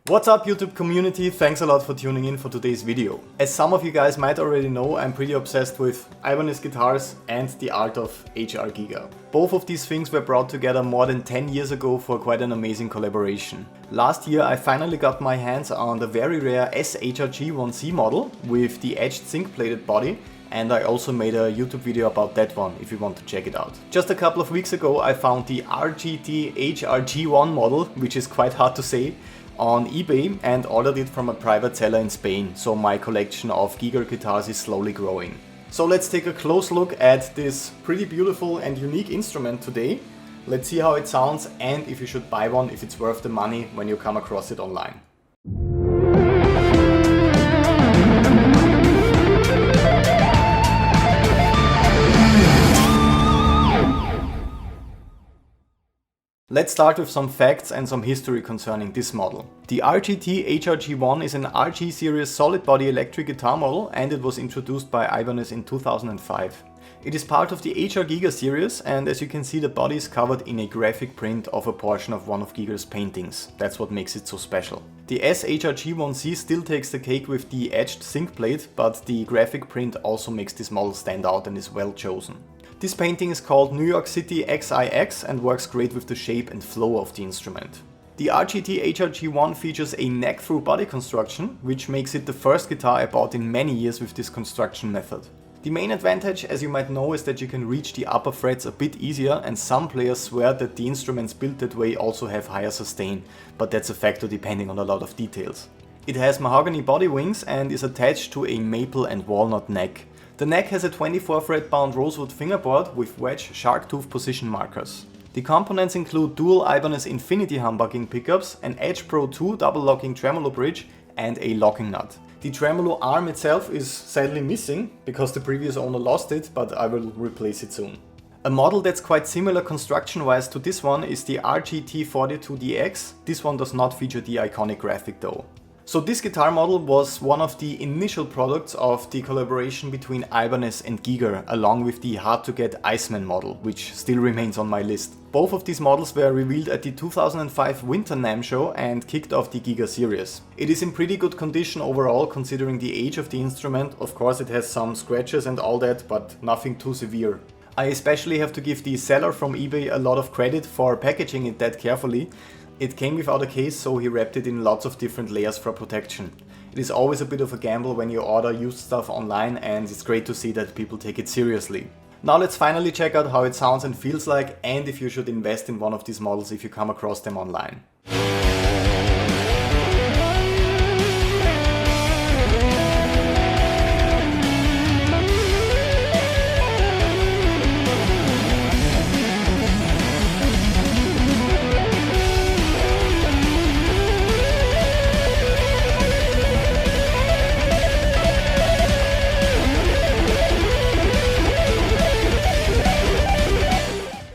What's up YouTube community, thanks a lot for tuning in for today's video. As some of you guys might already know, I'm pretty obsessed with Ibanez guitars and the art of H.R. Giger. Both of these things were brought together more than 10 years ago for quite an amazing collaboration. Last year I finally got my hands on the very rare SHRG1C model with the edged zinc-plated body, and I also made a YouTube video about that one if you want to check it out. Just a couple of weeks ago I found the RGTHRG1 model, which is quite hard to say, on eBay and ordered it from a private seller in Spain, so my collection of Giger guitars is slowly growing. So let's take a close look at this pretty beautiful and unique instrument today. Let's see how it sounds and if you should buy one, if it's worth the money when you come across it online. Let's start with some facts and some history concerning this model. The RGTHRG1 is an RG series solid body electric guitar model and it was introduced by Ibanez in 2005. It is part of the H.R. Giger series, and as you can see the body is covered in a graphic print of a portion of one of Giger's paintings. That's what makes it so special. The SHRG1C still takes the cake with the edged zinc plate, but the graphic print also makes this model stand out and is well chosen. This painting is called New York City XIX and works great with the shape and flow of the instrument. The RGTHRG1 features a neck-thru body construction, which makes it the first guitar I bought in many years with this construction method. The main advantage, as you might know, is that you can reach the upper frets a bit easier, and some players swear that the instruments built that way also have higher sustain, but that's a factor depending on a lot of details. It has mahogany body wings and is attached to a maple and walnut neck. The neck has a 24 fret bound Rosewood fingerboard with wedge Sharktooth position markers. The components include dual Ibanez Infinity humbucking pickups, an Edge Pro 2 double locking tremolo bridge and a locking nut. The tremolo arm itself is sadly missing because the previous owner lost it, but I will replace it soon. A model that's quite similar construction wise to this one is the RGT42DX. This one does not feature the iconic graphic though. So this guitar model was one of the initial products of the collaboration between Ibanez and Giger, along with the hard-to-get Iceman model, which still remains on my list. Both of these models were revealed at the 2005 Winter NAMM show and kicked off the Giger series. It is in pretty good condition overall considering the age of the instrument. Of course it has some scratches and all that, but nothing too severe. I especially have to give the seller from eBay a lot of credit for packaging it that carefully. It came without a case, so he wrapped it in lots of different layers for protection. It is always a bit of a gamble when you order used stuff online, and it's great to see that people take it seriously. Now let's finally check out how it sounds and feels like, and if you should invest in one of these models if you come across them online.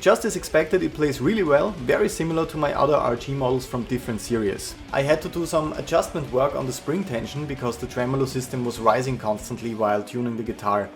Just as expected, it plays really well, very similar to my other RG models from different series. I had to do some adjustment work on the spring tension because the tremolo system was rising constantly while tuning the guitar.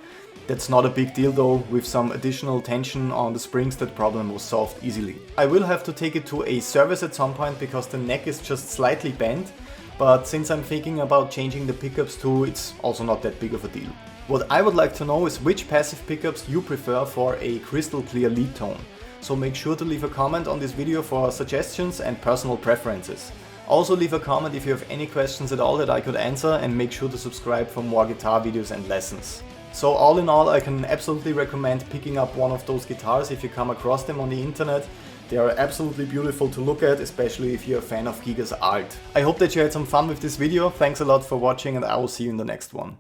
That's not a big deal though, with some additional tension on the springs that problem was solved easily. I will have to take it to a service at some point because the neck is just slightly bent, but since I'm thinking about changing the pickups too, it's also not that big of a deal. What I would like to know is which passive pickups you prefer for a crystal clear lead tone. So make sure to leave a comment on this video for suggestions and personal preferences. Also leave a comment if you have any questions at all that I could answer, and make sure to subscribe for more guitar videos and lessons. So all in all, I can absolutely recommend picking up one of those guitars if you come across them on the internet. They are absolutely beautiful to look at, especially if you're a fan of Giger's art. I hope that you had some fun with this video. Thanks a lot for watching and I will see you in the next one.